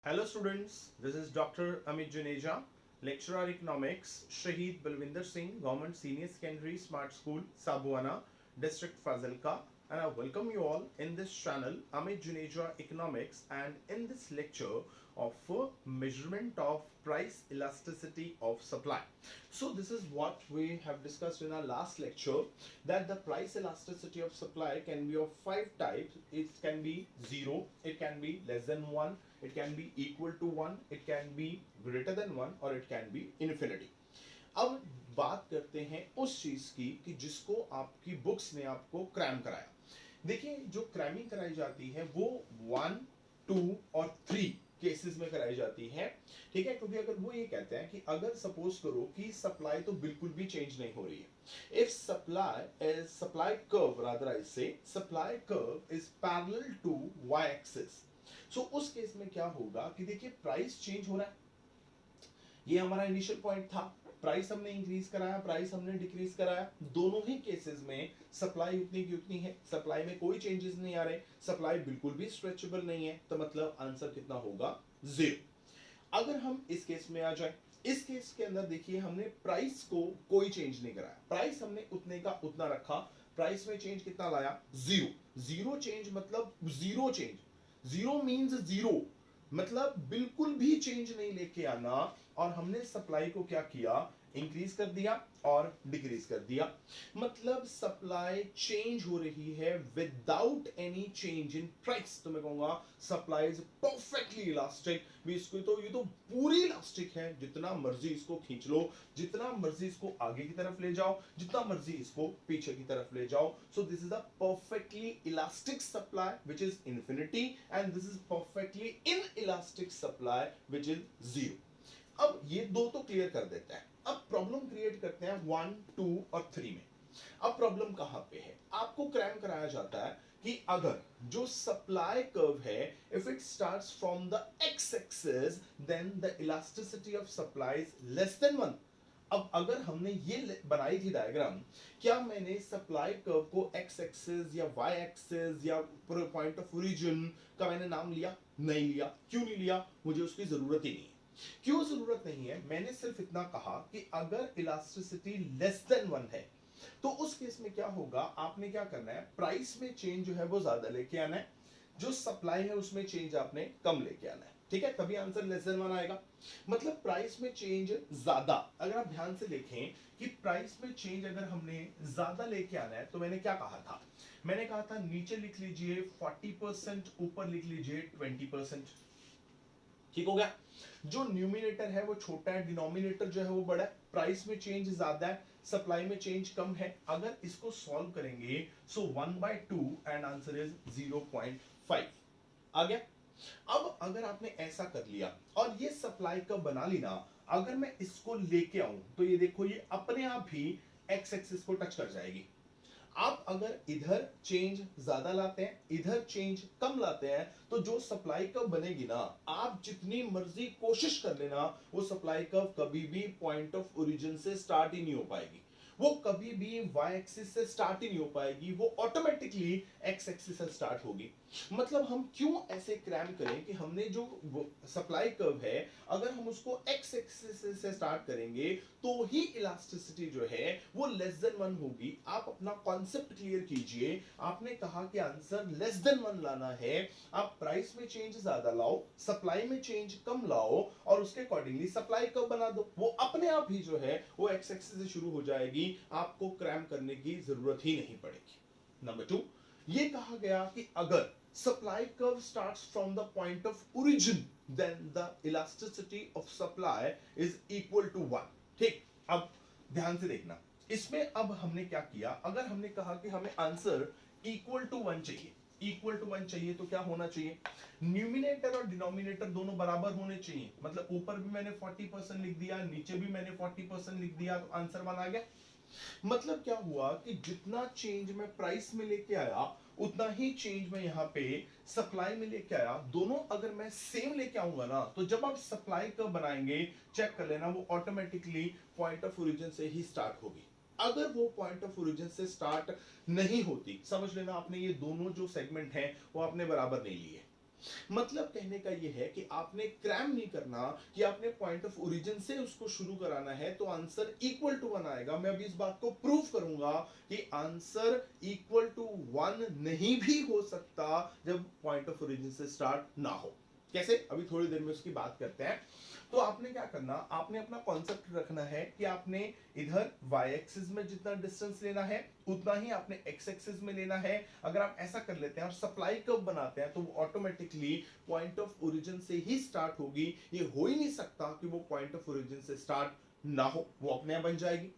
Hello students, this is Dr. Amit Juneja, lecturer economics, Shahid Balwinder Singh, Government Senior Secondary Smart School, Sabuana, District Fazilka, and I welcome you all in this channel, Amit Juneja Economics, and in this lecture of measurement of price elasticity of supply. So this is what we have discussed in our last lecture, that the price elasticity of supply can be of five types. It can be zero, it can be less than one, it can be equal to one, it can be greater than one, or it can be infinity. अब बात करते हैं उस चीज की कि जिसको आपकी बुक्स ने आपको क्रैम कराया। देखिए, जो क्रैमिंग कराई जाती है वो 1, 2 और 3 केसेस में कराई जाती है, ठीक है। क्योंकि अगर वो ये कहते हैं कि अगर सपोज करो कि सप्लाई तो बिल्कुल भी चेंज नहीं हो रही है, if supply curve, rather I say supply curve is parallel to Y axis, so उस केस में क्या होगा कि देखिए प्राइस चेंज हो रहा है, ये हमारा इनिशियल पॉइंट था, प्राइस हमने इंक्रीज कराया, प्राइस हमने डिक्रीज कराया, दोनों ही केसेस में सप्लाई उतनी की उतनी है, सप्लाई में कोई चेंजेस नहीं आ रहे, सप्लाई बिल्कुल भी स्ट्रेचेबल नहीं है, तो मतलब आंसर कितना होगा? जीरो। अगर हम इस केस में आ जाए, इस केस के अंदर देखिए हमने प्राइस को कोई चेंज नहीं कराया, प्राइस हमने उतने का उतना रखा, प्राइस में चेंज कितना लाया? जीरो। जीरो चेंज मतलब zero change, zero means zero, मतलब बिल्कुल भी चेंज नहीं लेके आना, और हमने सप्लाई को क्या किया? इंक्रीज कर दिया और डिक्रीज कर दिया, मतलब सप्लाई चेंज हो रही है without any change in price. तो मैं कहूंगा सप्लाई इज परफेक्टली इलास्टिक। भी इसको तो ये तो पूरी इलास्टिक है, जितना मर्जी इसको खींच लो, जितना मर्जी इसको आगे की तरफ ले जाओ, जितना मर्जी इसको पीछे की तरफ ले जाओ। सो this is a perfectly elastic supply which is infinity, and this is perfectly in elastic supply which is zero. अब ये दो तो क्लियर कर देते हैं, अब प्रॉब्लम क्रिएट करते हैं 1, 2 और 3 में। अब प्रॉब्लम कहां पे है? आपको क्रैम कराया जाता है कि अगर जो सप्लाई कर्व है, if it starts from the X axis, then the elasticity of supply is less than 1। अब अगर हमने ये बनाई थी डायग्राम, क्या मैंने सप्लाई कर्व को एक्स एक्सिस या वाई एक्सिस या पॉइंट ऑफ ओरिजिन का मैंने नाम लिया? नहीं लिया। क्यों नहीं लिया? मुझे उसकी जरूरत ही नहीं है। क्यों जरूरत नहीं है? मैंने सिर्फ इतना कहा कि अगर इलास्टिसिटी लेस देन 1 है, तो उस केस में क्या होगा? आपने क्या करना है? प्राइस में चेंज जो है वो ज्यादा लेके आना है, जो सप्लाई है उसमें चेंज आपने कम लेके आना है, ठीक है। तभी आंसर लेस देन 1 आएगा। मतलब प्राइस में चेंज ज्यादा, अगर आप ध्यान से देखें कि प्राइस में चेंज अगर हमने ज्यादा लेके आना है, तो मैंने क्या कहा था? मैंने कहा था नीचे लिख लीजिए 40%, ऊपर लिख लीजिए 20%, ठीक हो गया। जो न्यूमिनेटर है वो छोटा है, डिनोमिनेटर जो है वो बड़ा है, प्राइस में चेंज ज्यादा है, सप्लाई में चेंज कम है। अगर इसको सॉल्व करेंगे सो 1/2 एंड आंसर इज 0.5 आ गया। अब अगर आपने ऐसा कर लिया और ये सप्लाई का बना ली ना, अगर मैं इसको लेके आऊं तो ये देखो, ये अपने आप ही एक्स एक्सिस को टच कर जाएगी। आप अगर इधर चेंज ज्यादा लाते हैं, इधर चेंज कम लाते हैं, तो जो सप्लाई कर्व बनेगी ना, आप जितनी मर्जी कोशिश कर लेना, वो सप्लाई कर्व कभी भी पॉइंट ऑफ ओरिजिन से स्टार्ट ही नहीं हो पाएगी, वो कभी भी वाई एक्सिस से स्टार्ट ही नहीं हो पाएगी, वो ऑटोमेटिकली एक्स एक्सिस से स्टार्ट होगी। मतलब हम क्यों ऐसे क्रैम करें कि हमने जो सप्लाई कर्व है, अगर हम उसको एक्स एक्सिस से स्टार्ट करेंगे तो ही इलास्टिसिटी जो है वो लेस देन 1 होगी। आप अपना कॉन्सेप्ट क्लियर कीजिए, आपने कहा कि आंसर लेस देन 1 लाना है, आप प्राइस में चेंज ज्यादा लाओ, सप्लाई में चेंज कम लाओ, और उसके अकॉर्डिंगली सप्लाई कर्व बना दो, वो अपने आप ही जो है वो एक्स एक्सिस से शुरू हो जाएगी, आपको क्रैम करने की जरूरत ही नहीं पड़ेगी। नंबर 2, ये कहा गया कि अगर supply curve starts from the point of origin, then the elasticity of supply is equal to 1। ठीक, अब ध्यान से देखना, इसमें अब हमने क्या किया? अगर हमने कहा कि हमें आंसर इक्वल टू 1 चाहिए, इक्वल टू 1 चाहिए, तो क्या होना चाहिए? न्यूमिनेटर और डिनोमिनेटर दोनों बराबर होने चाहिए। मतलब ऊपर भी मैंने 40% लिख दिया, नीचे भी मैंने 40% लिख दिया, तो आंसर 1 आ गया। मतलब क्या हुआ कि जितना चेंज मैं प्राइस में लेके आया, उतना ही चेंज मैं यहाँ पे सप्लाई में लेके आया। दोनों अगर मैं सेम लेके आऊंगा ना, तो जब आप सप्लाई कर्व बनाएंगे, चेक कर लेना, वो ऑटोमेटिकली पॉइंट ऑफ ओरिजिन से ही स्टार्ट होगी। अगर वो पॉइंट ऑफ ओरिजिन से स्टार्ट नहीं होती, समझ लेना आपने ये दोनों जो सेगमेंट हैं वो आपने बराबर नहीं लिए। मतलब कहने का ये है कि आपने क्रैम नहीं करना कि आपने पॉइंट ऑफ ओरिजिन से उसको शुरू कराना है तो आंसर इक्वल टू 1 आएगा। मैं अभी इस बात को प्रूव करूंगा कि आंसर इक्वल टू 1 नहीं भी हो सकता जब पॉइंट ऑफ ओरिजिन से स्टार्ट ना हो। कैसे, अभी थोड़ी देर में उसकी बात करते हैं। तो आपने क्या करना, आपने अपना कॉन्सेप्ट रखना है कि आपने इधर y एक्सिस में जितना डिस्टेंस लेना है उतना ही आपने x एक्सिस में लेना है। अगर आप ऐसा कर लेते हैं और सप्लाई कर्व बनाते हैं तो वो ऑटोमेटिकली पॉइंट ऑफ ओरिजिन से ही स्टार्ट होगी। ये हो ही नहीं सकता कि वो पॉइंट ऑफ ओरिजिन से स्टार्ट ना हो, वो अपने आप बन जाएगी।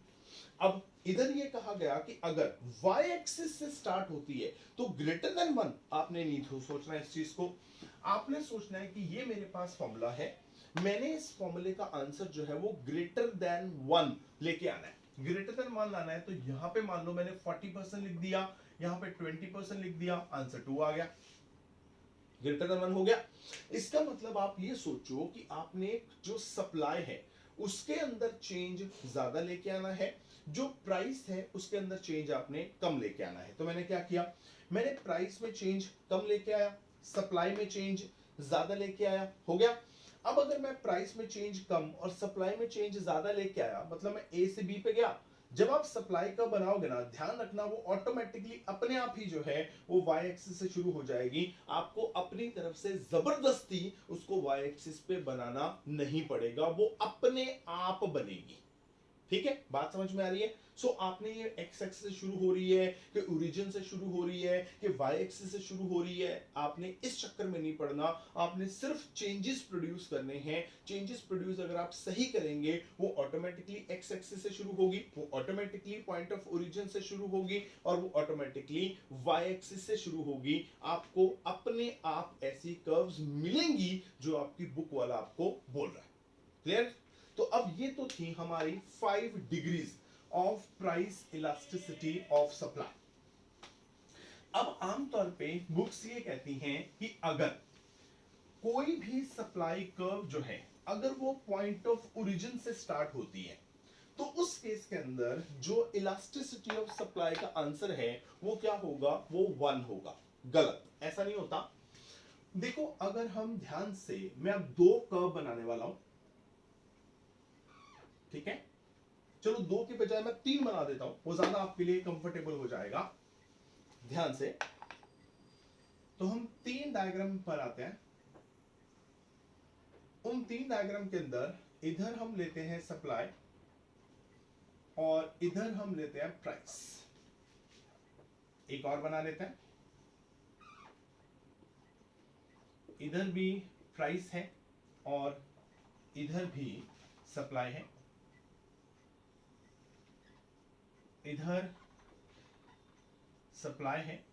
अब इधर ये कहा गया कि अगर y एक्सिस से स्टार्ट होती है तो ग्रेटर देन 1, आपने नहीं तो सोचना है इस चीज को, आपने सोचना है कि ये मेरे पास फॉर्मूला है, मैंने इस फॉर्मूले का आंसर जो है वो ग्रेटर देन 1 लेके आना है। ग्रेटर देन 1 लाना है तो यहां पे मान लो मैंने 40% लिख दिया, यहां पे 20% लिख दिया, आंसर 2 आ गया, ग्रेटर देन 1 हो गया। इसका मतलब आप ये सोचो कि आपने जो सप्लाई है उसके अंदर चेंज ज्यादा लेके आना है, जो प्राइस है उसके अंदर चेंज आपने कम लेके आना है। तो मैंने क्या किया, मैंने प्राइस में चेंज कम लेके आया, सप्लाई में चेंज ज्यादा लेके आया, हो गया। अब अगर मैं प्राइस में चेंज कम और सप्लाई में चेंज ज्यादा लेके आया, मतलब मैं ए से बी पे गया। जब आप सप्लाई का बनाओगे ना, ध्यान रखना वो ऑटोमेटिकली अपने आप ही जो है वो y एक्सिस से शुरू हो जाएगी। आपको अपनी तरफ से जबरदस्ती उसको y एक्सिस पे बनाना नहीं पड़ेगा, वो अपने आप बनेगी। ठीक है, बात समझ में आ रही है। सो आपने ये x एक्सिस से शुरू हो रही है कि ओरिजिन से शुरू हो रही है कि y एक्सिस से शुरू हो रही है, आपने इस चक्कर में नहीं पड़ना। आपने सिर्फ चेंजेस प्रोड्यूस करने हैं। चेंजेस प्रोड्यूस अगर आप सही करेंगे वो ऑटोमेटिकली x एक्सिस से शुरू होगी, वो ऑटोमेटिकली पॉइंट ऑफ ओरिजिन से शुरू होगी और वो ऑटोमेटिकली y एक्सिस से शुरू होगी। आपको अपने आप ऐसी कर्व्स मिलेंगी जो आपकी बुक वाला आपको बोल रहा है। क्लियर? तो अब ये तो थी हमारी 5 degrees of price elasticity of supply. अब आमतौर पे बुक्स ये कहती हैं कि अगर कोई भी सप्लाई कर्व जो है अगर वो पॉइंट ऑफ ओरिजिन से स्टार्ट होती है तो उस केस के अंदर जो इलास्टिसिटी ऑफ सप्लाई का आंसर है वो क्या होगा, वो 1 होगा। गलत, ऐसा नहीं होता। देखो अगर हम ध्यान से, मैं अब 2 कर्व बनाने वाला हूं, ठीक है, चलो 2 के बजाय मैं 3 बना देता हूं, वो ज्यादा आपके लिए कंफर्टेबल हो जाएगा। ध्यान से, तो हम 3 डायग्राम पर आते हैं। उन 3 डायग्राम के अंदर इधर हम लेते हैं सप्लाई और इधर हम लेते हैं प्राइस। एक और बना लेते हैं, इधर भी प्राइस है और इधर भी सप्लाई है, इधर सप्लाई है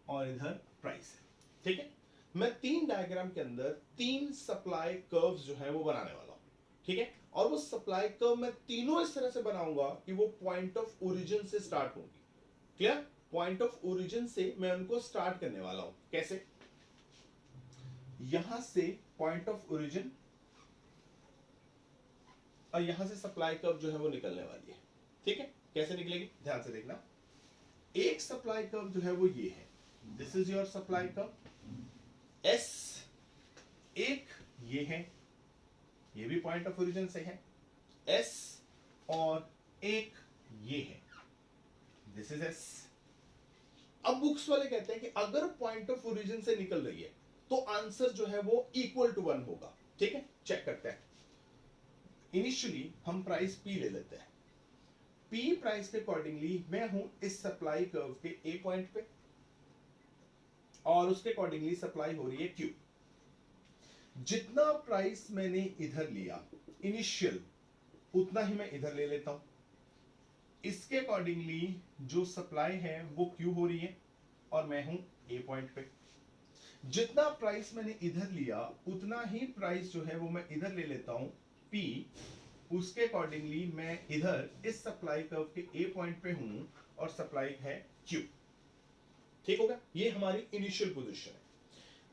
और इधर प्राइस है। ठीक है, मैं 3 डायग्राम के अंदर 3 सप्लाई कर्व्स जो है वो बनाने वाला हूं। ठीक है, और वो सप्लाई कर्व मैं तीनों इस तरह से बनाऊंगा कि वो पॉइंट ऑफ ओरिजिन से स्टार्ट होंगी। क्लियर? पॉइंट ऑफ ओरिजिन से मैं उनको स्टार्ट करने वाला हूं। कैसे? यहां से पॉइंट ऑफ ओरिजिन और यहां से सप्लाई कर्व जो है वो निकलने वाली है। ठीक है, कैसे निकलेगी ध्यान से देखना। एक सप्लाई कर्व जो है वो ये है, this is your supply curve S. एक ये है, ये भी पॉइंट ऑफ ओरिजिन से है एस, और एक ये है, दिस इज एस। अब बुक्स वाले कहते हैं कि अगर पॉइंट ऑफ ओरिजिन से निकल रही है तो आंसर जो है वो इक्वल टू 1 होगा। ठीक है, चेक करते हैं। इनिशियली हम प्राइस P ले लेते हैं। P प्राइस के अकॉर्डिंगली मैं हूं इस सप्लाई कर्व के A पॉइंट पे और उसके अकॉर्डिंगली सप्लाई हो रही है Q। जितना प्राइस मैंने इधर लिया इनिशियल, उतना ही मैं इधर ले लेता हूं। इसके अकॉर्डिंगली जो सप्लाई है वो Q हो रही है और मैं हूं A पॉइंट पे। जितना प्राइस मैंने इधर लिया उतना ही प्राइस जो है वो मैं इधर ले लेता हूं P। उसके अकॉर्डिंगली मैं इधर इस सप्लाई कर्व के A पॉइंट पे हूं और सप्लाई है Q। ठीक होगा, ये हमारी इनिशियल पोजीशन है।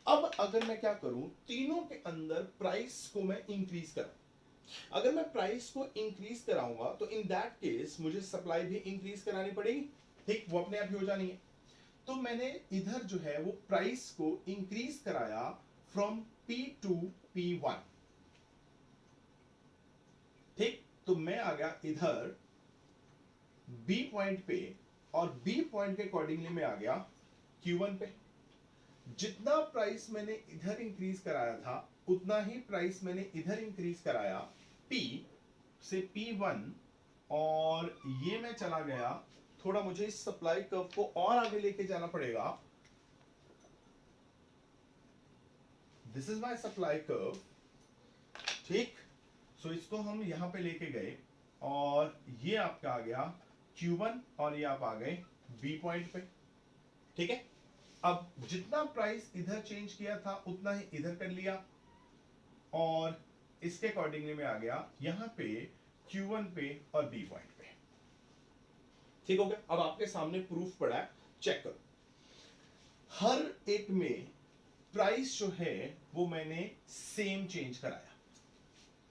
अब अगर मैं क्या करूं, तीनों के अंदर प्राइस को मैं इंक्रीज करूं। अगर मैं प्राइस को इंक्रीज कराऊंगा तो इन दैट केस मुझे सप्लाई भी इंक्रीज करानी पड़ेगी। ठीक, वो अपने आप ही हो जानी है। तो मैंने इधर जो है वो प्राइस को इंक्रीज कराया फ्रॉम P टू P1, ठीक। तो मैं आ गया इधर B पॉइंट पे और B पॉइंट के अकॉर्डिंगली मैं आ गया Q1 पे। जितना प्राइस मैंने इधर इंक्रीज कराया था उतना ही प्राइस मैंने इधर इंक्रीज कराया P से P1, और ये मैं चला गया, थोड़ा मुझे इस सप्लाई कर्व को और आगे लेके जाना पड़ेगा। This is my supply curve, ठीक। सो इसको हम यहां पे लेके गए और ये आपका आ गया Q1 और ये आप आ गए B पॉइंट पे, ठीक है। अब जितना प्राइस इधर चेंज किया था उतना ही इधर कर लिया और इसके अकॉर्डिंगली मैं आ गया यहां पे Q1 पे और B पॉइंट पे, ठीक हो गया। अब आपके सामने प्रूफ पड़ा है, चेक करो। हर एक में प्राइस जो है वो मैंने सेम चेंज कराया,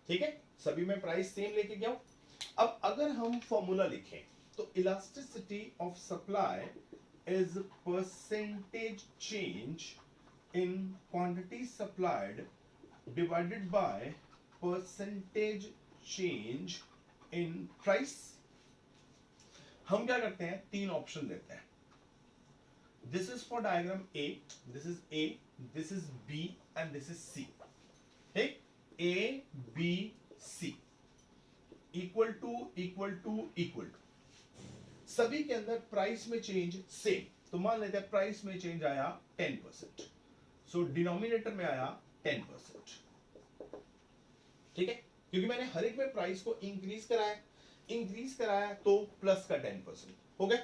ठीक है। सभी में प्राइस सेम लेके गया हूं। अब अगर हम फॉर्मूला लिखें तो elasticity of supply is percentage change in quantity supplied divided by percentage change in price. हम क्या करते हैं, तीन ऑप्शन देते हैं। This is for diagram A, this is A, this is B and this is C, ठीक। A B C equal to equal to equal to, सभी के अंदर प्राइस में चेंज सेम। तो मान लेते हैं प्राइस में चेंज आया 10%, सो डिनोमिनेटर में आया 10%, ठीक है। क्योंकि मैंने हर एक में प्राइस को इंक्रीज कराया तो प्लस का 10% हो गया।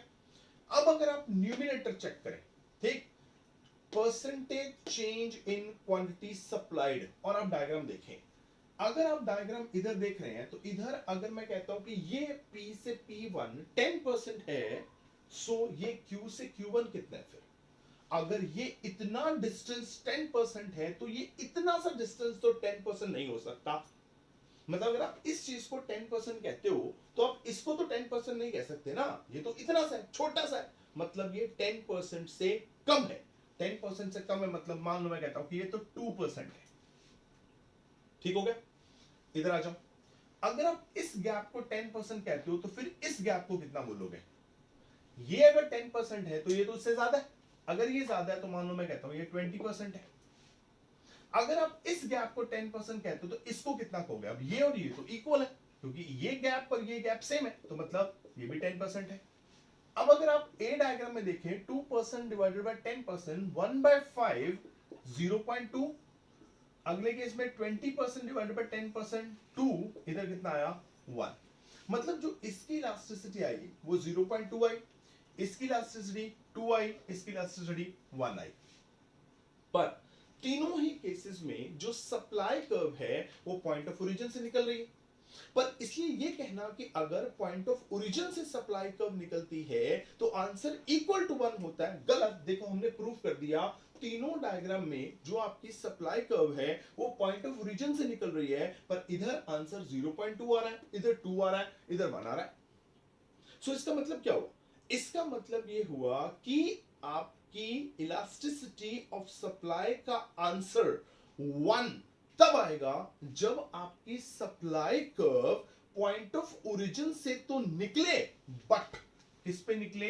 अब अगर आप न्यूमिनेटर चेक करें, ठीक, percentage change in quantity supplied, और आप डायग्राम देखें। अगर आप डायग्राम इधर देख रहे हैं तो इधर अगर मैं कहता हूं कि ये P से P1 10% है, सो ये Q से Q1 कितना है? फिर अगर ये इतना डिस्टेंस 10% है तो ये इतना सा डिस्टेंस तो 10% नहीं हो सकता। मतलब अगर आप इस चीज को 10% कहते हो तो आप इसको तो 10% नहीं कह सकते ना, ये तो इतना सा है, छोटा सा है, मतलब ये 10% से कम है। 10% से कम है मतलब मान लो मैं कहता हूं कि ये तो 2% है, ठीक हो गया। इधर आ जाओ, अगर आप इस गैप को 10% कहते हो तो फिर इस गैप को कितना बोलोगे? ये अगर 10% है तो ये तो उससे ज्यादा है, अगर ये ज्यादा है तो मान लो मैं कहता हूं ये 20% है। अगर आप इस गैप को 10% कहते हो तो इसको कितना कहोगे? अब ये और ये तो इक्वल है क्योंकि ये गैप पर ये गैप सेम है, तो मतलब ये भी 10% है। अब अगर आप ए डायग्राम में देखें, 2% डिवाइडेड बाय 10%, 1/5 0.2। अगले केस में 20% डिवाइडेड बाय 10%, 2, इधर कितना आया? 1। मतलब जो इसकी इलास्टिसिटी आई वो 0.2 आई, इसकी इलास्टिसिटी 2 आई, इसकी इलास्टिसिटी 1 आई। पर तीनों ही केसेस में जो सप्लाई कर्व है वो पॉइंट ऑफ ओरिजिन से निकल रही है। पर इसलिए ये कहना कि अगर पॉइंट ऑफ ओरिजिन से सप्लाई कर्व निकलती है तो आंसर इक्वल टू 1 होता है, गलत। देखो हमने प्रूफ कर दिया, तीनों डायग्राम में जो आपकी सप्लाई कर्व है वो पॉइंट ऑफ ओरिजिन से निकल रही है, पर इधर आंसर 0.2 आ रहा है, इधर 2 आ रहा है, इधर 1 आ रहा है। सो इसका मतलब क्या हुआ? इसका मतलब ये हुआ कि आपकी इलास्टिसिटी ऑफ सप्लाई का आंसर 1 तब आएगा जब आपकी supply curve point of origin से तो निकले, बट किस पे निकले?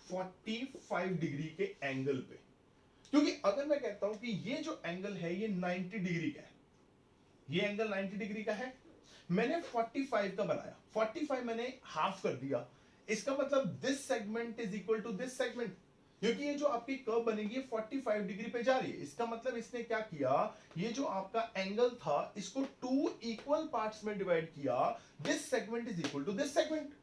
45 डिग्री के एंगल पे। क्योंकि अगर मैं कहता हूं कि ये जो एंगल है ये 90 डिग्री का है, ये एंगल 90 डिग्री का है, मैंने 45 का बनाया, 45 मैंने हाफ कर दिया, इसका मतलब this segment is equal to this segment, क्योंकि ये जो आपकी कर्व बनेगी 45 डिग्री पे जा रही है। इसका मतलब इसने क्या किया, ये जो आपका एंगल था इसको 2 इक्वल पार्ट्स में डिवाइड किया, this segment is equal to this segment.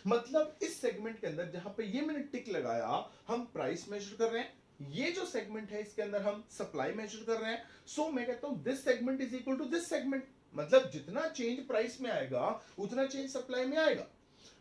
मतलब इस सेगमेंट के अंदर जहां पे ये मैंने टिक लगाया हम प्राइस मेजर कर रहे हैं, ये जो सेगमेंट है इसके अंदर हम सप्लाई मेजर कर रहे हैं। सो मैं कहता हूं this segment is equal to this segment, मतलब जितना चेंज प्राइस में आएगा उतना चेंज सप्लाई में आएगा।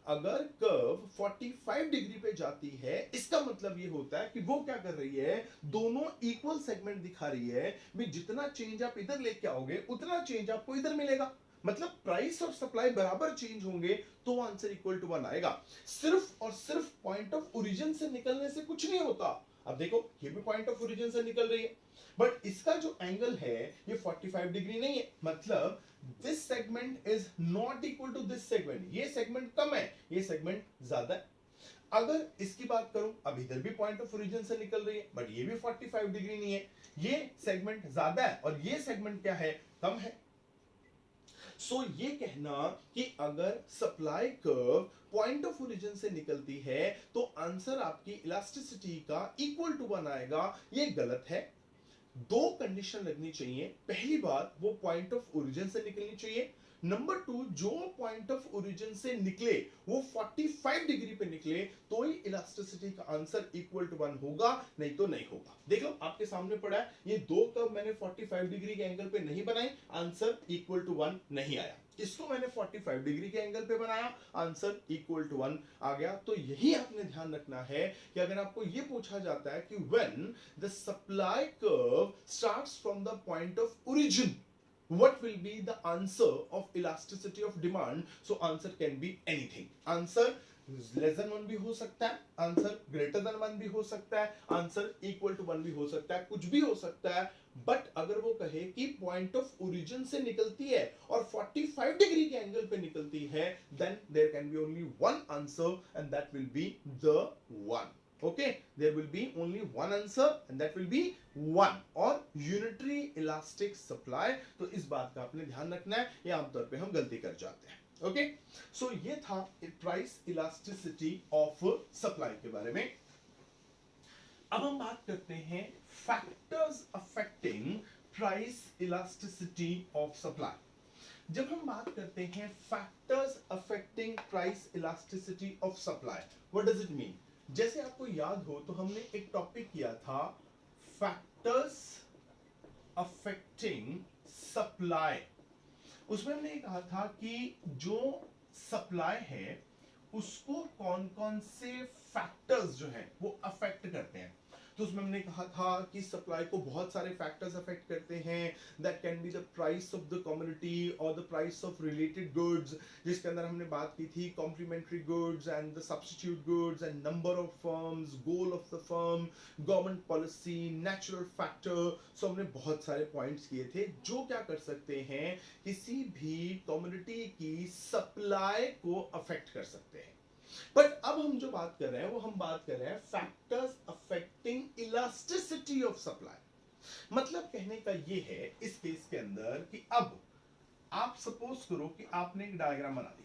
अगर कर्व 45 डिग्री पे जाती है इसका मतलब ये होता है कि वो क्या कर रही है, दोनों इक्वल सेगमेंट दिखा रही है भी जितना चेंज आप इधर लेके आओगे उतना चेंज आपको इधर मिलेगा। मतलब प्राइस और सप्लाई बराबर चेंज होंगे तो आंसर इक्वल टू 1 आएगा। सिर्फ और सिर्फ पॉइंट ऑफ ओरिजिन से निकलने से कुछ नहीं होता। अब देखो ये भी पॉइंट ऑफ ओरिजिन से निकल रही है, बट इसका जो एंगल है ये 45 डिग्री नहीं है, मतलब this segment is not equal to this segment. ये सेगमेंट कम है, ये सेगमेंट ज्यादा है। अगर इसकी बात करूं, अब इधर भी पॉइंट ऑफ ओरिजिन से निकल रही है, बट ये भी 45 डिग्री नहीं है, ये सेगमेंट ज्यादा है और ये सेगमेंट क्या है, कम है। सो ये कहना कि अगर supply curve point of origin से निकलती है तो आंसर आपकी इलास्टिसिटी का इक्वल टू 1 आएगा, ये गलत है। दो कंडीशन लगनी चाहिए। पहली बात, वो पॉइंट ऑफ ओरिजिन से निकलनी चाहिए। नंबर 2, जो पॉइंट ऑफ ओरिजिन से निकले वो 45 डिग्री पे निकले तो ही इलास्टिसिटी का आंसर इक्वल टू 1 होगा, नहीं तो नहीं होगा। देख लो आपके सामने पड़ा है, ये दो कर्व मैंने 45 डिग्री के एंगल पे नहीं बनाई, आंसर इक्वल टू 1 नहीं आया। इसको मैंने 45 डिग्री के एंगल पे बनाया, आंसर इक्वल टू 1 आ गया। तो यही आपने ध्यान रखना है कि अगर आपको ये पूछा जाता है कि when the supply curve starts from the point of origin, what will be the answer of elasticity of demand? So answer can be anything. Answer less than 1 भी हो सकता है, आंसर ग्रेटर देन 1 भी हो सकता है, आंसर इक्वल टू 1 भी हो सकता है, कुछ भी हो सकता है। बट अगर वो कहे कि पॉइंट ऑफ ओरिजिन से निकलती है और 45 डिग्री के एंगल पे निकलती है, then there can be only one answer and that will be the 1. Okay, there will be only one answer and that will be 1 और unitary elastic supply। तो इस बात का आपने ध्यान रखना है, ये आमतौर पे हम गलती कर जाते हैं। ओके, सो ये था प्राइस इलास्टिसिटी ऑफ सप्लाई के बारे में। अब हम बात करते हैं factors affecting price elasticity of supply. जब हम बात करते हैं factors affecting price elasticity of supply, what does it mean? जैसे आपको याद हो तो हमने एक टॉपिक किया था फैक्टर्स अफेक्टिंग सप्लाई। उसमें हमने कहा था कि जो सप्लाई है उसको कौन कौन से फैक्टर्स जो हैं वो अफेक्ट करते हैं। तो उसमें हमने कहा था कि सप्लाई को बहुत सारे फैक्टर्स अफेक्ट करते हैं। That can be the price of the commodity और the price of related goods, जिसके अंदर हमने बात की थी complementary goods and the substitute goods and number of firms, goal of the firm, government policy, natural factor. So हमने बहुत सारे पॉइंट्स किए थे जो क्या कर सकते हैं, किसी भी कमोडिटी की सप्लाई को अफेक्ट कर सकते हैं। बट अब हम जो बात कर रहे हैं वो हम बात कर रहे हैं factors affecting elasticity of supply. मतलब कहने का ये है इस केस के अंदर कि अब आप सपोज करो कि आपने एक डायग्राम बना दी,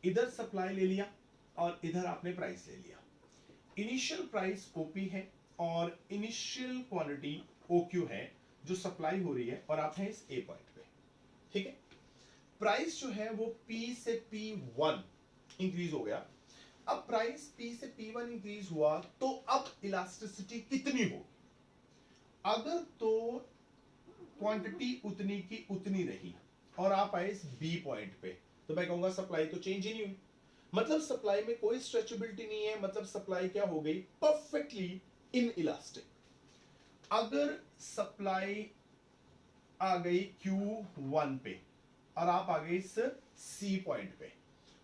इधर सप्लाई ले लिया और इधर आपने प्राइस ले लिया। इनिशियल प्राइस ओपी है और इनिशियल क्वांटिटी ओक्यू है जो सप्लाई हो रही है और आप हैं इस ए पॉइंट पे, ठीक है। प्राइस जो है वो P से P1 इंक्रीज हो गया। अब प्राइस P से P1 इंक्रीज हुआ तो अब इलास्टिसिटी कितनी होगी? अगर तो क्वांटिटी उतनी की उतनी रही और आप आए इस B पॉइंट पे, तो मैं कहूंगा सप्लाई तो चेंज ही नहीं हुई, मतलब सप्लाई में कोई स्ट्रेचेबिलिटी नहीं है, मतलब सप्लाई क्या हो गई, परफेक्टली इनइलास्टिक। अगर सप्लाई आ गई Q1 पे और आप आ गए इस C पॉइंट पे,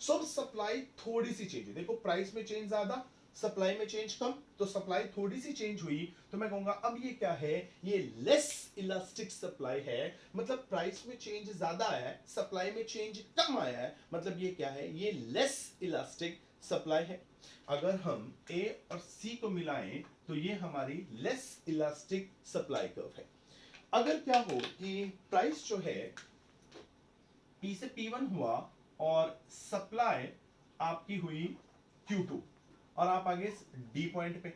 सो सप्लाई थोड़ी सी चेंज है। देखो प्राइस में चेंज ज्यादा, सप्लाई में चेंज कम, तो सप्लाई थोड़ी सी चेंज हुई तो मैं कहूंगा अब ये क्या है, ये लेस इलास्टिक सप्लाई है। मतलब प्राइस में चेंज ज्यादा आया है, सप्लाई में चेंज कम आया है, मतलब ये क्या है, ये लेस इलास्टिक सप्लाई है। अगर हम A और C को मिलाएं तो ये हमारी लेस इलास्टिक सप्लाई कर्व है। अगर क्या हो कि प्राइस जो है P से P1 हुआ और सप्लाई आपकी हुई Q2 और आप आगे D पॉइंट पे,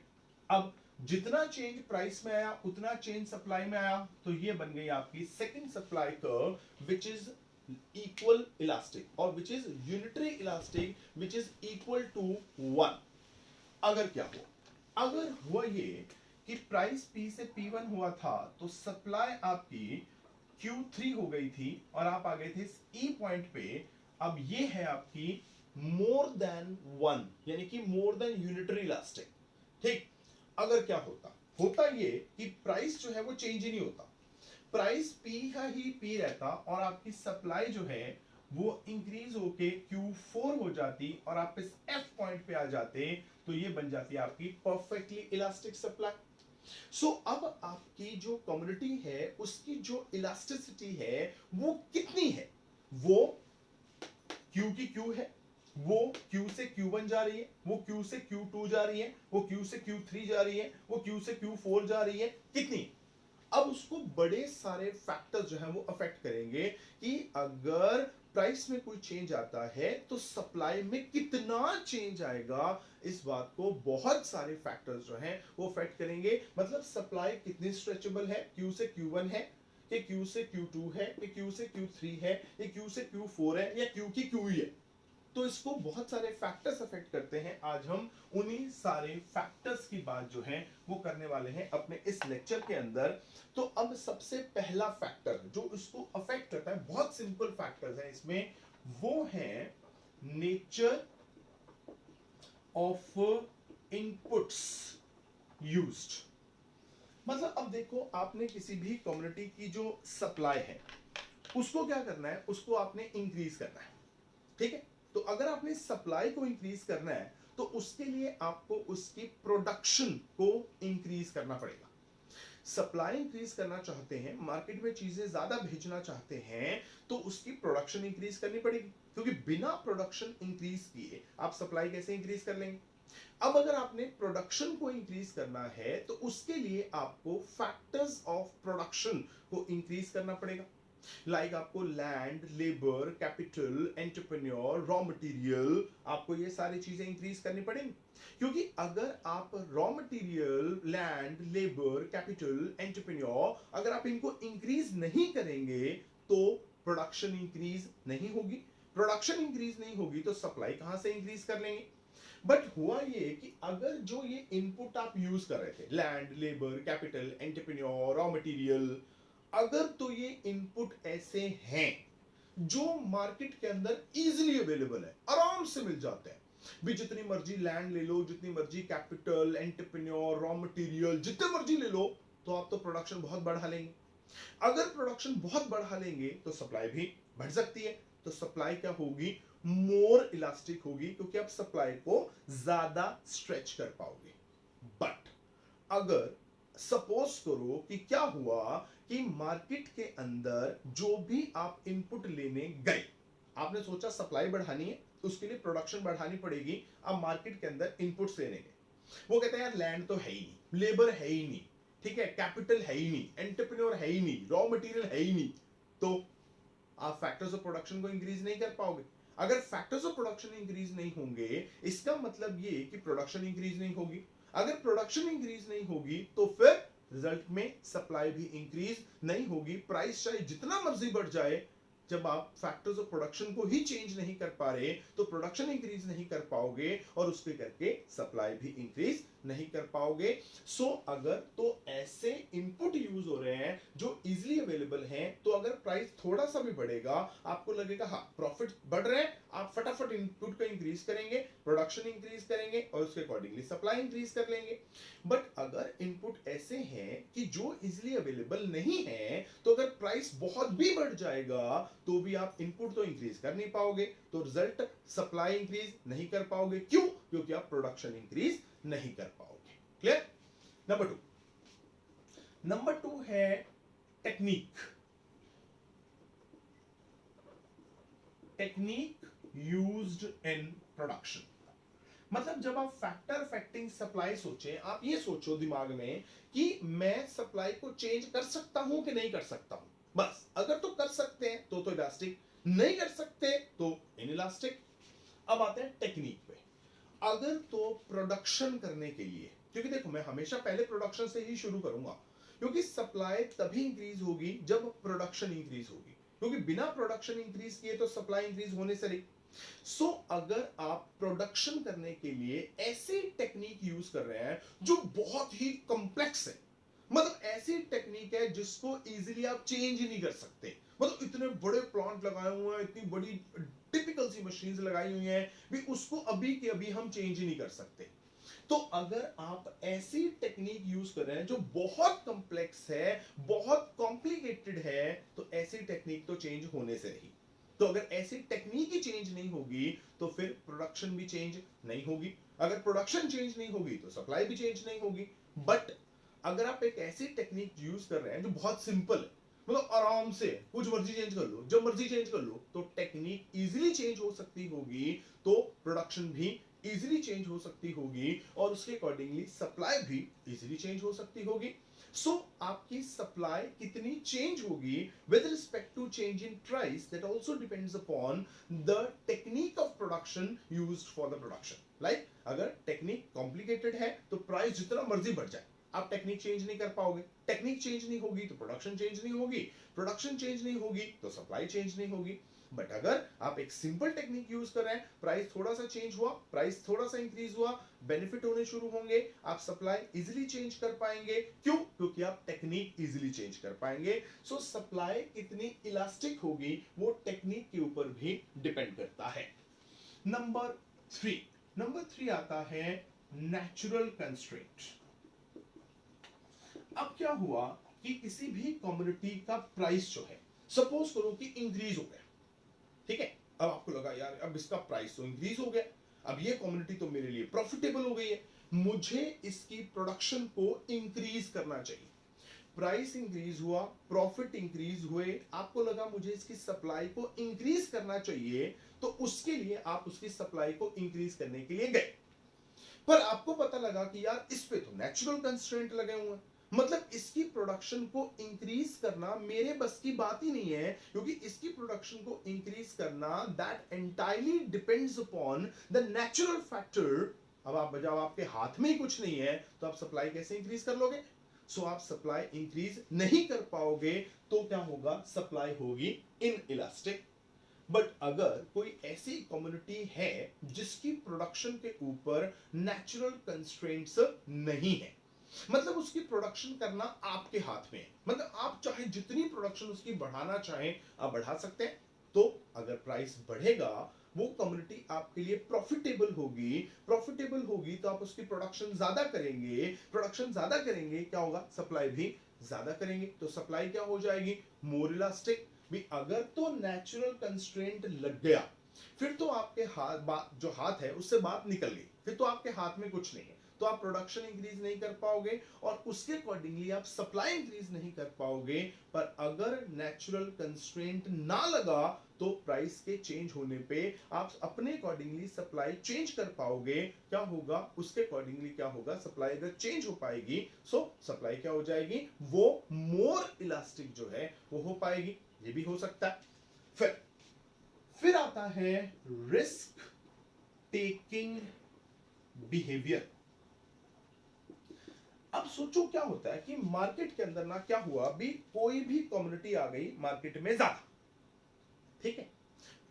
अब जितना चेंज प्राइस में आया उतना चेंज सप्लाई में आया, तो ये बन गई आपकी second supply curve which is equal elastic और which is unitary elastic which is equal to 1। अगर क्या हुआ, अगर हुआ ये कि प्राइस P से P1 हुआ था तो सप्लाई आपकी Q3 हो गई थी और आप आ गए थे इस E पॉइंट पे, अब ये है आपकी मोर देन 1 यानी कि मोर देन यूनिटरी इलास्टिक, ठीक। अगर क्या होता ये कि प्राइस जो है वो चेंज ही नहीं होता, प्राइस P का ही P रहता और आपकी सप्लाई जो है वो इंक्रीज होके Q4 हो जाती और आप इस F पॉइंट पे आ जाते तो ये बन जाती है आपकी परफेक्टली इलास्टिक सप्लाई। सो अब आपकी जो कम्युनिटी है उसकी जो इलास्टिसिटी है वो कितनी है, वो Q की Q है, वो Q से Q1 जा रही है, वो Q से Q2 जा रही है, वो Q से Q3 जा रही है, वो Q से Q4 जा रही है, कितनी। अब उसको बड़े सारे फैक्टर्स जो है वो अफेक्ट करेंगे कि अगर प्राइस में कोई चेंज आता है तो सप्लाई में कितना चेंज आएगा, इस बात को बहुत सारे फैक्टर्स जो हैं वो अफेक्ट करेंगे। मतलब सप्लाई कितनी स्ट्रेचेबल है, Q से Q1 है कि Q से Q2 है कि Q से Q3 है या Q से Q4 है या Q की Q ही है। तो इसको बहुत सारे फैक्टर्स अफेक्ट करते हैं। आज हम उन्हीं सारे फैक्टर्स की बात जो है वो करने वाले हैं अपने इस लेक्चर के अंदर। तो अब सबसे पहला फैक्टर जो इसको अफेक्ट करता है, बहुत सिंपल फैक्टर्स है इसमें, वो है नेचर ऑफ इनपुट्स यूज्ड। मतलब अब देखो, आपने किसी भी कम्युनिटी की जो सप्लाई है उसको क्या करना है, उसको आपने इंक्रीज करना है, ठीक है। तो अगर आपने सप्लाई को इंक्रीज करना है तो उसके लिए आपको उसकी प्रोडक्शन को इंक्रीज करना पड़ेगा। सप्लाई इंक्रीज करना चाहते हैं, मार्केट में चीजें ज्यादा भेजना चाहते हैं, तो उसकी प्रोडक्शन इंक्रीज करनी पड़ेगी, क्योंकि बिना प्रोडक्शन इंक्रीज किए आप सप्लाई कैसे इंक्रीज कर लेंगे। अब अगर आपने प्रोडक्शन को इंक्रीज करना है तो उसके लिए आपको फैक्टर्स ऑफ प्रोडक्शन को इंक्रीज करना पड़ेगा। लाइक आपको land, labour, capital, entrepreneur, raw material, आपको ये सारी चीजें इंक्रीज करनी पड़ेंगी। क्योंकि अगर आप raw material, land, labour, capital, entrepreneur, अगर आप इनको इंक्रीज नहीं करेंगे तो प्रोडक्शन इंक्रीज नहीं होगी। प्रोडक्शन इंक्रीज नहीं होगी तो सप्लाई कहां से इंक्रीज कर लेंगे। बट हुआ ये कि अगर जो ये इनपुट आप यूज कर रहे थे, land, labour, capital, entrepreneur, raw material, अगर तो ये इनपुट ऐसे हैं जो मार्केट के अंदर इजीली अवेलेबल है, आराम से मिल जाते हैं भी, जितनी मर्जी लैंड ले लो, जितनी मर्जी कैपिटल, एंटरप्रेन्योर, रॉ मटेरियल जितने मर्जी ले लो, तो आप तो प्रोडक्शन बहुत बढ़ा लेंगे। अगर प्रोडक्शन बहुत बढ़ा लेंगे तो सप्लाई भी बढ़ सकती है। तो सप्लाई क्या होगी, मोर इलास्टिक होगी, क्योंकि आप सप्लाई को ज्यादा स्ट्रेच कर पाओगे। बट अगर सपोज करो कि क्या हुआ कि मार्केट के अंदर जो भी आप इनपुट लेने गए, आपने सोचा सप्लाई बढ़ानी है, उसके लिए प्रोडक्शन बढ़ानी पड़ेगी, आप मार्केट के अंदर इनपुट्स लेने गए, वो कहते हैं यार लैंड तो है ही नहीं, लेबर है ही नहीं, ठीक है, कैपिटल है ही नहीं, एंटरप्रेन्योर है ही नहीं, रॉ मटेरियल है ही नहीं, तो आप फैक्टर्स ऑफ प्रोडक्शन को इंक्रीज नहीं कर पाओगे। अगर फैक्टर्स ऑफ प्रोडक्शन इंक्रीज नहीं होंगे, इसका मतलब ये कि प्रोडक्शन इंक्रीज नहीं होगी। अगर प्रोडक्शन इंक्रीज नहीं होगी तो फिर रिजल्ट में सप्लाई भी इंक्रीज नहीं होगी। प्राइस चाहे जितना मर्जी बढ़ जाए, जब आप फैक्टर्स ऑफ प्रोडक्शन को ही चेंज नहीं कर पा रहे तो प्रोडक्शन इंक्रीज नहीं कर पाओगे और उसके करके सप्लाई भी इंक्रीज नहीं कर पाओगे। सो अगर तो ऐसे इनपुट यूज हो रहे हैं जो इजीली अवेलेबल हैं, तो अगर प्राइस थोड़ा सा भी बढ़ेगा, आपको लगेगा हाँ प्रॉफिट बढ़ रहे हैं, आप फटाफट इनपुट को इंक्रीज करेंगे, प्रोडक्शन इंक्रीज करेंगे और उसके अकॉर्डिंगली सप्लाई इंक्रीज कर लेंगे। बट अगर इनपुट ऐसे हैं कि जो इजीली अवेलेबल नहीं है, तो अगर प्राइस बहुत भी बढ़ जाएगा तो भी आप इनपुट तो इंक्रीज कर नहीं पाओगे, तो रिजल्ट सप्लाई इंक्रीज नहीं कर पाओगे। क्यों? क्योंकि आप प्रोडक्शन इंक्रीज नहीं कर पाओगे। क्लियर? नंबर टू है technique. Technique used in production. मतलब जब आप फैक्टर अफेक्टिंग सप्लाई सोचें, आप ये सोचो दिमाग में कि मैं सप्लाई को चेंज कर सकता हूं कि नहीं कर सकता हूं। बस अगर तो कर सकते हैं तो इलास्टिक, नहीं कर सकते तो इनइलास्टिक। अब आते हैं टेक्निक पे। अगर तो प्रोडक्शन करने के लिए, क्योंकि देखो मैं हमेशा पहले प्रोडक्शन से ही शुरू करूंगा, क्योंकि सप्लाई तभी इंक्रीज होगी जब प्रोडक्शन इंक्रीज होगी, क्योंकि बिना प्रोडक्शन इंक्रीज किए तो सप्लाई इंक्रीज होने से नहीं। सो अगर आप प्रोडक्शन करने के लिए ऐसी टेक्निक यूज कर रहे हैं जो बहुत ही कॉम्प्लेक्स है, मतलब ऐसी टेक्निक है जिसको इजीली आप चेंज ही नहीं कर सकते, मतलब इतने बड़े प्लांट लगाए हुए हैं, इतनी बड़ी टिपिकल सी मशीन्स लगाई हुई हैं भी, उसको अभी के अभी हम चेंज ही नहीं कर सकते। तो अगर आप ऐसी टेक्निक यूज कर रहे हैं जो बहुत कॉम्प्लेक्स है, बहुत कॉम्प्लिकेटेड है, तो ऐसी टेक्निक तो चेंज होने से रही। तो अगर ऐसी टेक्निक ही चेंज नहीं होगी तो फिर प्रोडक्शन भी चेंज नहीं होगी, अगर प्रोडक्शन चेंज नहीं होगी तो सप्लाई भी चेंज नहीं होगी। बट अगर आप एक ऐसी टेक्निक यूज कर रहे हैं जो बहुत सिंपल है, मतलब आराम से कुछ मर्जी चेंज कर लो, जब मर्जी चेंज कर लो, तो टेक्निक इजीली चेंज हो सकती होगी, तो प्रोडक्शन भी इजीली चेंज हो सकती होगी और उसके अकॉर्डिंगली सप्लाई भी इजीली चेंज हो सकती होगी। सो आपकी सप्लाई कितनी चेंज होगी with respect to change in price, that also depends upon the technique of production used for the production. Like अगर टेक्निक कॉम्प्लिकेटेड है तो प्राइस जितना मर्जी बढ़ जाए, आप टेक्निक चेंज नहीं कर पाओगे, टेक्निक चेंज नहीं होगी तो प्रोडक्शन चेंज नहीं होगी, प्रोडक्शन चेंज नहीं होगी तो सप्लाई चेंज नहीं होगी। बट अगर आप एक सिंपल टेक्निक यूज कर रहे हैं, प्राइस थोड़ा सा चेंज हुआ, प्राइस थोड़ा सा इंक्रीज हुआ, बेनिफिट होने शुरू होंगे, आप सप्लाई इजीली चेंज कर पाएंगे। क्यों? क्योंकि आप टेक्निक इजीली चेंज कर पाएंगे। सो सप्लाई कितनी इलास्टिक होगी वो टेक्निक के ऊपर भी डिपेंड करता है। नंबर 3 आता है नेचुरल कंस्ट्रेंट। अब क्या हुआ कि किसी भी कमोडिटी का प्राइस जो है, सपोज करो कि इंक्रीज हो गया, ठीक है, अब आपको लगा यार अब इसका प्राइस तो इंक्रीज हो गया, अब ये कमोडिटी तो मेरे लिए प्रॉफिटेबल हो गई है, मुझे इसकी प्रोडक्शन को इंक्रीज करना चाहिए। प्राइस इंक्रीज हुआ, प्रॉफिट इंक्रीज हुए, आपको लगा मुझे इसकी सप्लाई को इंक्रीज करना चाहिए, तो उसके लिए आप उसकी सप्लाई को इंक्रीज करने के लिए गए। पर आपको पता लगा कि यार इस पे तो नेचुरल कंस्ट्रेंट लगे हुए हैं, मतलब इसकी प्रोडक्शन को इंक्रीज करना मेरे बस की बात ही नहीं है, क्योंकि इसकी प्रोडक्शन को इंक्रीज करना that entirely depends upon the natural factor. अब आप जब आपके हाथ में ही कुछ नहीं है तो आप सप्लाई कैसे इंक्रीज कर लोगे? सो आप सप्लाई इंक्रीज नहीं कर पाओगे, तो क्या होगा? सप्लाई होगी इनइलास्टिक। बट अगर कोई ऐसी कम्युनिटी है जिसकी प्रोडक्शन के ऊपर नेचुरल कंस्ट्रेंट्स नहीं है, मतलब उसकी प्रोडक्शन करना आपके हाथ में है, मतलब आप चाहे जितनी प्रोडक्शन उसकी बढ़ाना चाहें आप बढ़ा सकते हैं, तो अगर प्राइस बढ़ेगा वो कम्युनिटी आपके लिए प्रॉफिटेबल होगी तो आप उसकी प्रोडक्शन ज्यादा करेंगे, प्रोडक्शन ज्यादा करेंगे क्या होगा? सप्लाई भी ज्यादा करेंगे, तो सप्लाई क्या हो जाएगी? मोर इलास्टिक। भी अगर तो नेचुरल कंस्ट्रेंट लग गया, फिर तो आपके जो हाथ है उससे बात निकल गई, फिर तो आपके हाथ में कुछ नहीं है, तो आप प्रोडक्शन इंक्रीज नहीं कर पाओगे और उसके अकॉर्डिंगली आप सप्लाई इंक्रीज नहीं कर पाओगे। पर अगर नेचुरल कंस्ट्रेंट ना लगा तो प्राइस के चेंज होने पे आप अपने अकॉर्डिंगली सप्लाई चेंज कर पाओगे। क्या होगा? उसके अकॉर्डिंगली क्या होगा? सप्लाई अगर चेंज हो पाएगी, सो सप्लाई क्या हो जाएगी? वो मोर इलास्टिक जो है वो हो पाएगी। ये भी हो सकता है। फिर आता है रिस्क टेकिंग बिहेवियर। अब सोचो क्या होता है कि मार्केट के अंदर ना क्या हुआ, अभी कोई भी कम्युनिटी आ गई मार्केट में ज्यादा, ठीक है,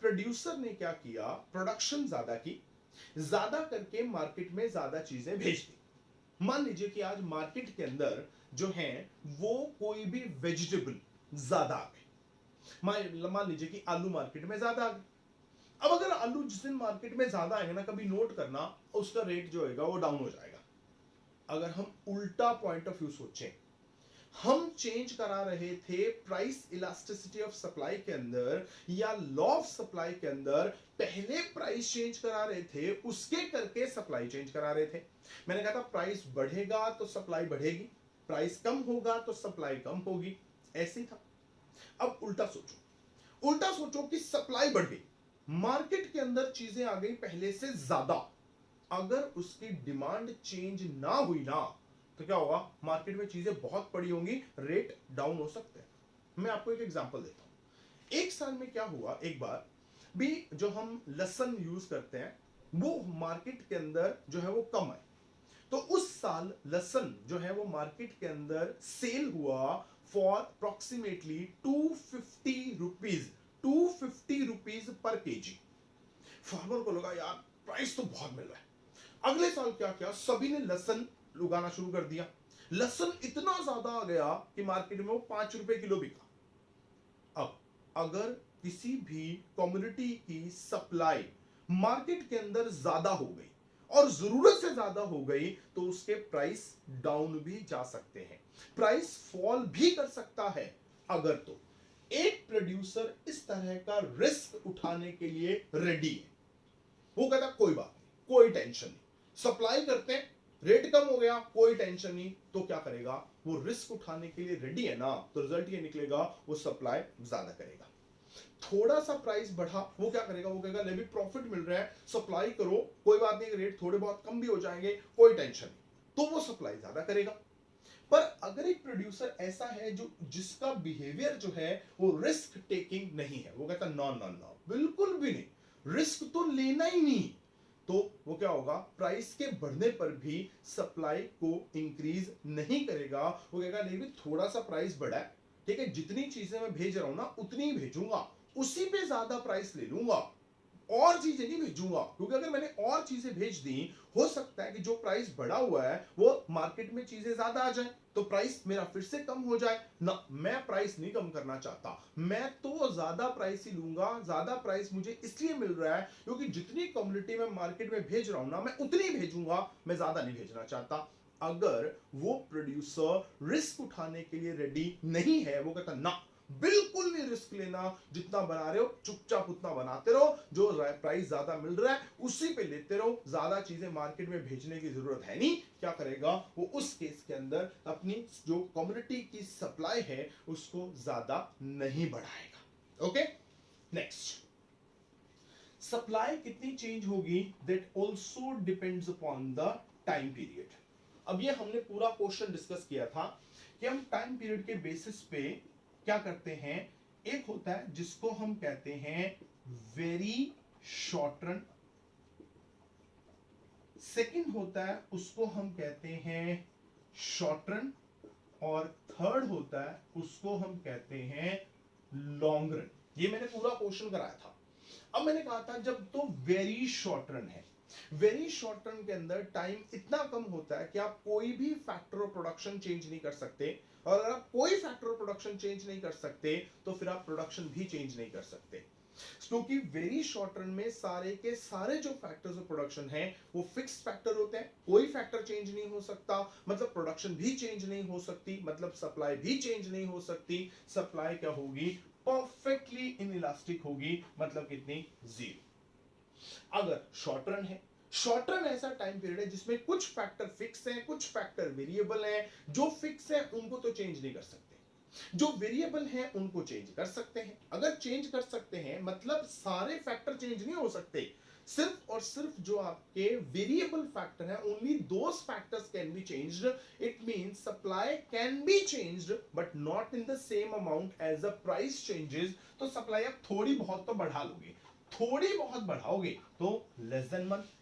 प्रोड्यूसर ने क्या किया? प्रोडक्शन ज्यादा की, ज्यादा करके मार्केट में ज्यादा चीजें भेज दी। मान लीजिए कि आज मार्केट के अंदर जो है वो कोई भी वेजिटेबल ज्यादा आ गए, मान लीजिए कि आलू मार्केट में ज्यादा आ गए। अब अगर आलू जिस दिन मार्केट में ज्यादा आएंगे ना, कभी नोट करना, उसका रेट जो होगा वो डाउन हो जाएगा। अगर हम उल्टा पॉइंट ऑफ व्यू सोचें, हम चेंज करा रहे थे प्राइस इलास्टिसिटी ऑफ सप्लाई के अंदर या लॉ ऑफ सप्लाई के अंदर, पहले प्राइस चेंज करा रहे थे, उसके करके सप्लाई चेंज करा रहे थे। मैंने कहा था प्राइस बढ़ेगा तो सप्लाई बढ़ेगी, प्राइस कम होगा तो सप्लाई कम होगी, ऐसे ही था। अब उल्टा सोचो कि सप्लाई बढ़ गई, मार्केट के अंदर चीजें आ गई पहले से ज्यादा, अगर उसकी डिमांड चेंज ना हुई ना तो क्या होगा? मार्केट में चीजें बहुत पड़ी होंगी, रेट डाउन हो सकते हैं। मैं आपको एक एग्जांपल देता हूं। एक साल में क्या हुआ, एक बार भी जो हम लहसुन यूज करते हैं वो मार्केट के अंदर जो है वो कम है, तो उस साल लहसुन जो है वो मार्केट के अंदर सेल हुआ for approximately 250 rupees per KG. Farmer को लगा यार प्राइस तो बहुत मिल रहा है। अगले साल क्या किया? सभी ने लहसुन उगाना शुरू कर दिया, लहसुन इतना ज्यादा आ गया कि मार्केट में वो 5 रुपए किलो बिका। अब अगर किसी भी कम्युनिटी की सप्लाई मार्केट के अंदर ज्यादा हो गई और जरूरत से ज्यादा हो गई तो उसके प्राइस डाउन भी जा सकते हैं, प्राइस फॉल भी कर सकता है। अगर तो एक प्रोड्यूसर इस तरह का रिस्क उठाने के लिए रेडी है, वो कहता कोई बात नहीं, कोई टेंशन नहीं, सप्लाई करते हैं, रेट कम हो गया कोई टेंशन नहीं, तो क्या करेगा, वो रिस्क उठाने के लिए रेडी है ना, तो रिजल्ट ये निकलेगा वो सप्लाई ज्यादा करेगा। थोड़ा सा प्राइस बढ़ा, वो क्या करेगा, वो कहेगा ले भी प्रॉफिट मिल रहा है, सप्लाई करो, कोई बात नहीं, रेट थोड़े बहुत कम भी हो जाएंगे, कोई टेंशन नहीं, तो वो सप्लाई ज्यादा करेगा। पर अगर एक प्रोड्यूसर ऐसा है जो जिसका बिहेवियर जो है वो रिस्क टेकिंग नहीं है, वो कहता नो नो नो, बिल्कुल भी नहीं, रिस्क तो लेना ही नहीं, तो वो क्या होगा, प्राइस के बढ़ने पर भी सप्लाई को इंक्रीज नहीं करेगा। वो कहेगा नहीं भी थोड़ा सा प्राइस बढ़ा है, ठीक है, जितनी चीजें मैं भेज रहा हूं ना उतनी ही भेजूंगा, उसी पे ज्यादा प्राइस ले लूंगा, और चीजें नहीं भेजूंगा, क्योंकि अगर मैंने और चीजें भेज दी, हो सकता है कि जो प्राइस बढ़ा हुआ है वो मार्केट में चीजें ज्यादा आ जाए, तो प्राइस मेरा फिर से कम हो जाए ना, मैं प्राइस नहीं कम करना चाहता, मैं तो ज्यादा प्राइस ही लूंगा, ज्यादा प्राइस मुझे इसलिए मिल रहा है क्योंकि जितनी क्वांटिटी मैं मार्केट में भेज रहा हूं ना, मैं उतनी भेजूंगा, मैं ज्यादा नहीं भेजना चाहता। अगर वो प्रोड्यूसर रिस्क उठाने के लिए रेडी नहीं है, वो कहता ना, बिल्कुल नहीं रिस्क लेना, जितना बना रहे हो चुपचाप उतना बनाते रहो, जो प्राइस ज्यादा मिल रहा है उसी पे लेते रहो, ज्यादा चीजें मार्केट में भेजने की जरूरत है नहीं, क्या करेगा वो उस केस के अंदर अपनी जो कम्युनिटी की सप्लाई है उसको ज्यादा नहीं बढ़ाएगा। ओके, नेक्स्ट, सप्लाई कितनी चेंज होगी, that also depends upon the time period. अब ये हमने पूरा क्वेश्चन डिस्कस किया था कि हम टाइम पीरियड के बेसिस पे क्या करते हैं, एक होता है जिसको हम कहते हैं वेरी शॉर्ट रन, सेकंड होता है उसको हम कहते हैं शॉर्ट रन, और थर्ड होता है उसको हम कहते हैं लॉन्ग रन। ये मैंने पूरा क्वेश्चन कराया था। अब मैंने कहा था जब तो वेरी शॉर्ट रन है, वेरी शॉर्ट रन के अंदर टाइम इतना कम होता है कि आप कोई भी फैक्टर ऑफ प्रोडक्शन चेंज नहीं कर सकते, और अगर आप कोई फैक्टर ऑफ प्रोडक्शन चेंज नहीं कर सकते तो फिर आप प्रोडक्शन भी चेंज नहीं कर सकते, क्योंकि वेरी शॉर्ट रन में सारे के सारे जो फैक्टर्स ऑफ प्रोडक्शन हैं वो फिक्स्ड फैक्टर होते हैं, कोई फैक्टर चेंज नहीं हो सकता, मतलब प्रोडक्शन भी चेंज नहीं हो सकती, मतलब सप्लाई भी चेंज नहीं हो सकती, सप्लाई क्या होगी, परफेक्टली इनइलास्टिक होगी, मतलब कितनी, जीरो। अगर शॉर्ट रन है, शॉर्ट रन ऐसा टाइम पीरियड है जिसमें कुछ फैक्टर फिक्स हैं, कुछ फैक्टर वेरिएबल हैं, जो फिक्स है उनको तो चेंज नहीं कर सकते, जो वेरिएबल हैं उनको चेंज कर सकते हैं। अगर चेंज कर सकते हैं मतलब सारे फैक्टर चेंज नहीं हो सकते, सिर्फ और सिर्फ जो आपके वेरिएबल फैक्टर है, only those factors can be changed, it means supply can be changed but not in the same amount as the price changes. तो सप्लाई आप थोड़ी बहुत तो बढ़ा लोगे, थोड़ी बहुत बढ़ाओगे तो लेस देन 1।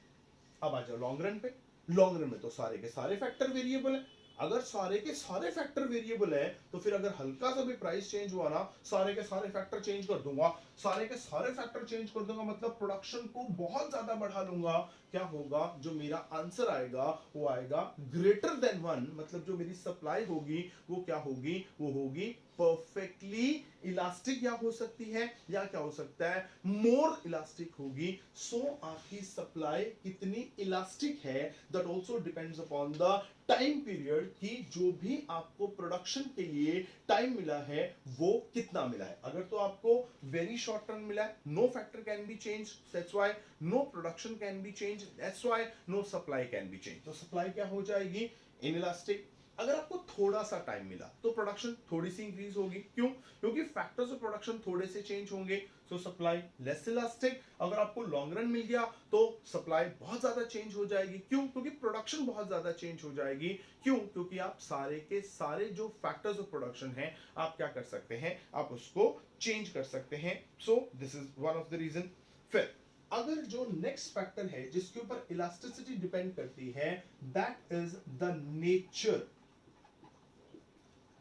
अब आ जाओ लॉन्ग रन पे, लॉन्ग रन में तो सारे के सारे फैक्टर वेरिएबल है, अगर सारे के सारे फैक्टर वेरिएबल है तो फिर अगर हल्का सा भी प्राइस चेंज हुआ ना, सारे के सारे फैक्टर चेंज कर दूंगा, सारे के सारे फैक्टर चेंज कर दूंगा, मतलब प्रोडक्शन को बहुत ज्यादा बढ़ा लूंगा, क्या होगा, जो मेरा आंसर आएगा वो आएगा ग्रेटर देन 1, मतलब जो मेरी सप्लाई होगी वो क्या होगी, वो होगी परफेक्टली इलास्टिक, या हो सकती है, या क्या हो सकता है, मोर इलास्टिक होगी। सो आपकी सप्लाई कितनी इलास्टिक है, that also depends upon the time period, कि जो भी आपको प्रोडक्शन के लिए टाइम मिला है वो कितना मिला है। अगर तो आपको वेरी शॉर्ट टर्म मिला है, no factor can be change, that's why no production can be change, that's why no supply can be change, तो सप्लाई क्या हो जाएगी, इनइलास्टिक। अगर आपको थोड़ा सा टाइम मिला तो प्रोडक्शन थोड़ी सी इंक्रीज होगी, क्यों, क्योंकि फैक्टर्स ऑफ प्रोडक्शन थोड़े से चेंज होंगे, सो सप्लाई लेस इलास्टिक। अगर आपको लॉन्ग रन मिल गया तो सप्लाई बहुत ज्यादा चेंज हो जाएगी, क्यों, क्योंकि प्रोडक्शन बहुत ज्यादा चेंज हो जाएगी, क्यों, क्योंकि आप सारे के सारे जो फैक्टर्स ऑफ प्रोडक्शन हैं आप क्या कर सकते हैं, आप उसको चेंज कर सकते हैं। So this is one of the reason. फिर अगर जो नेक्स्ट फैक्टर है जिसके ऊपर इलास्टिसिटी डिपेंड करती है, that is the nature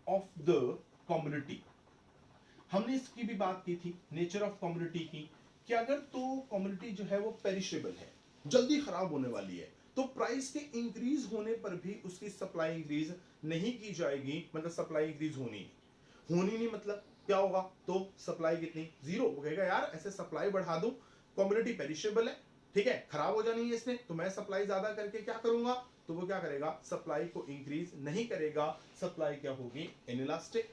of the community. हमने इसकी भी बात की थी, नेचर ऑफ कम्युनिटी की, कि अगर तो कम्युनिटी जो है वो पेरिशेबल है, जल्दी खराब होने वाली है, तो प्राइस के इंक्रीज होने पर भी उसकी सप्लाई इंक्रीज नहीं की जाएगी, मतलब सप्लाई इंक्रीज होनी नहीं, मतलब क्या होगा, तो सप्लाई कितनी, जीरो। वो कहेगा यार ऐसे सप्लाई बढ़ा दूं, कम्युनिटी पेरिशेबल है, ठीक है, खराब हो जानी है इसने, तो मैं सप्लाई ज्यादा करके क्या करूंगा, तो वो क्या करेगा, सप्लाई को इंक्रीज नहीं करेगा, सप्लाई क्या होगी, इनइलास्टिक।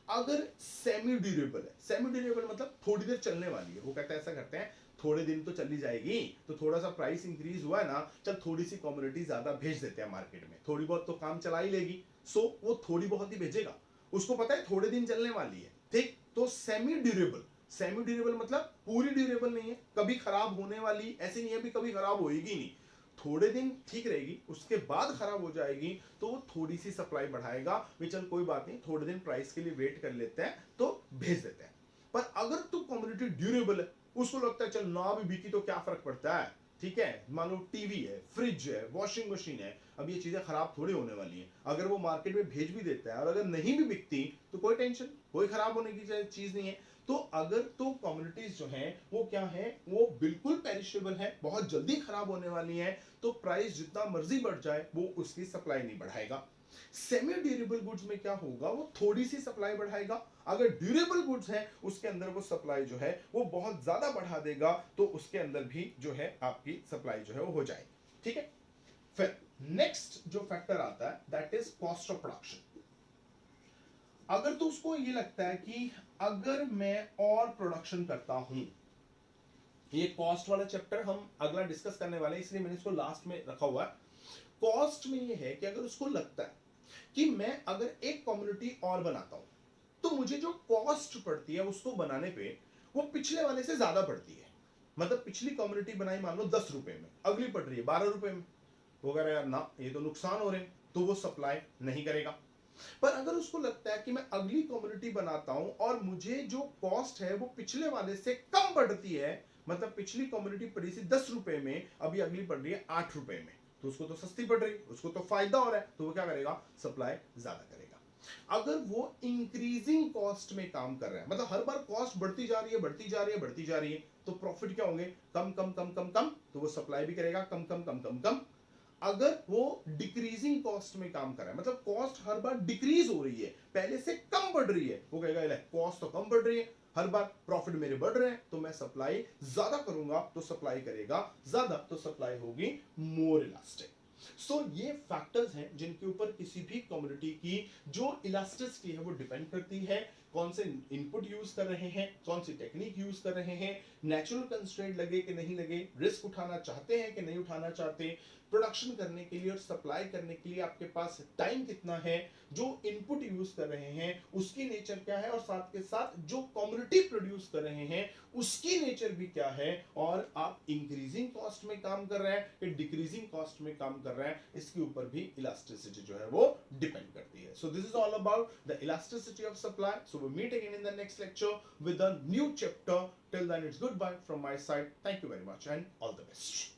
अगर सेमी ड्यूरेबल है, सेमी ड्यूरेबल मतलब थोड़ी देर चलने वाली है, वो कहते हैं ऐसा करते हैं थोड़े दिन तो चली जाएगी, तो थोड़ा सा प्राइस इंक्रीज हुआ है ना, चल थोड़ी सी कमोडिटी ज्यादा भेज देते हैं मार्केट में, थोड़ी बहुत तो काम चला ही लेगी, सो वो थोड़ी बहुत ही भेजेगा, उसको पता है थोड़े दिन चलने वाली है, ठीक। तो सेमी ड्यूरेबल, सेमी ड्यूरेबल मतलब पूरी ड्यूरेबल नहीं है, कभी खराब होने वाली ऐसी नहीं है, भी कभी खराब होएगी नहीं, थोड़े दिन ठीक रहेगी, उसके बाद खराब हो जाएगी, तो वो थोड़ी सी सप्लाई बढ़ाएगा, भी चल कोई बात नहीं, थोड़े दिन प्राइस के लिए वेट कर लेते हैं, तो भेज देते हैं। पर अगर तो कम्युनिटी ड्यूरेबल है, उसको लगता है चल ना भी बिकी तो क्या फर्क पड़ता है, ठीक है, मान लो टीवी है, फ्रिज है, वॉशिंग मशीन है, अब ये चीजें खराब थोड़ी होने वाली हैं, अगर वो मार्केट में भेज भी देता है और अगर नहीं भी बिकती तो कोई टेंशन, कोई खराब होने की चीज नहीं है। तो अगर तो कम्युनिटीज जो हैं वो क्या है, वो बिल्कुल पेरिशेबल है, बहुत जल्दी खराब होने वाली हैं, तो प्राइस जितना मर्जी बढ़ जाए वो उसकी सप्लाई नहीं बढ़ाएगा। सेमी ड्यूरेबल गुड्स में क्या होगा, वो थोड़ी सी सप्लाई बढ़ाएगा, अगर ड्यूरेबल गुड्स है उसके अंदर वो सप्लाई जो है वो बहुत ज्यादा बढ़ा देगा, तो उसके अंदर भी जो है आपकी सप्लाई जो है वो हो जाएगी, ठीक है। फिर नेक्स्ट जो फैक्टर आता है that is cost of production. अगर तो उसको ये लगता है कि अगर मैं और प्रोडक्शन करता हूं, ये कॉस्ट वाला चैप्टर हम अगला डिस्कस करने वाले हैं, इसलिए मैंने इसको लास्ट में रखा हुआ है। कॉस्ट में ये है कि अगर उसको लगता है कि मैं अगर एक कम्युनिटी और बनाता हूं, तो मुझे जो कॉस्ट पड़ती है उसको बनाने पे वो पिछले वाले से ज्यादा पड़ती है, मतलब पिछली कम्युनिटी बनाई मान लो 10 रुपए में, अगली पड़ रही है 12 रुपए में, तो अगर यार ना ये तो नुकसान हो रहे हैं, तो वो सप्लाई नहीं करेगा। पर अगर उसको लगता है कि मैं अगली कम्युनिटी बनाता हूं और मुझे जो कॉस्ट है वो पिछले वाले से कम पड़ती है, मतलब पिछली कम्युनिटी पड़ी थी 10 रुपए में, अभी अगली पड़ रही है 8 रुपए में, तो उसको तो सस्ती पड़ रही, उसको तो फायदा हो रहा है, तो वो क्या करेगा, सप्लाई ज्यादा करेगा। अगर वो इंक्रीजिंग कॉस्ट में काम कर रहा है, मतलब हर बार कॉस्ट बढ़ती जा रही है, बढ़ती जा रही है, बढ़ती जा रही है, तो प्रॉफिट क्या होंगे, कम कम कम कम कम, तो वो सप्लाई भी करेगा कम कम कम कम कम। अगर वो डिक्रीजिंग कॉस्ट में काम कर रहा है, मतलब कॉस्ट हर बार डिक्रीज हो रही है, पहले से कम बढ़ रही है, वो कहेगा कॉस्ट तो कम बढ़ रही है, हर बार प्रॉफिट मेरे बढ़ रहे हैं, तो मैं सप्लाई ज्यादा करूंगा, तो सप्लाई करेगा ज्यादा, तो सप्लाई होगी मोर इलास्टिक। सो ये फैक्टर्स हैं जिनके ऊपर किसी भी कम्युनिटी की जो इलास्टिसिटी है वो डिपेंड करती है, कौन से इनपुट यूज कर रहे हैं, कौन सी टेक्निक यूज कर रहे हैं, नेचुरल कंस्ट्रेंट लगे कि नहीं लगे, रिस्क उठाना चाहते हैं कि नहीं उठाना चाहते, प्रोडक्शन करने के लिए और सप्लाई करने के लिए आपके पास टाइम कितना है, जो इनपुट यूज कर रहे हैं उसकी नेचर क्या है, और साथ के साथ जो कम्युनिटी प्रोड्यूस कर रहे हैं उसकी नेचर भी क्या है, और आप इंक्रीजिंग कॉस्ट में काम कर रहे हैं कि डिक्रीजिंग कॉस्ट में काम कर रहे हैं, इसके ऊपर भी इलास्टिसिटी जो है वो डिपेंड करती है। So this is all about the elasticity of supply. So we meet again in the next lecture with a new chapter. Till then, it's goodbye from my side. Thank you very much and all the best.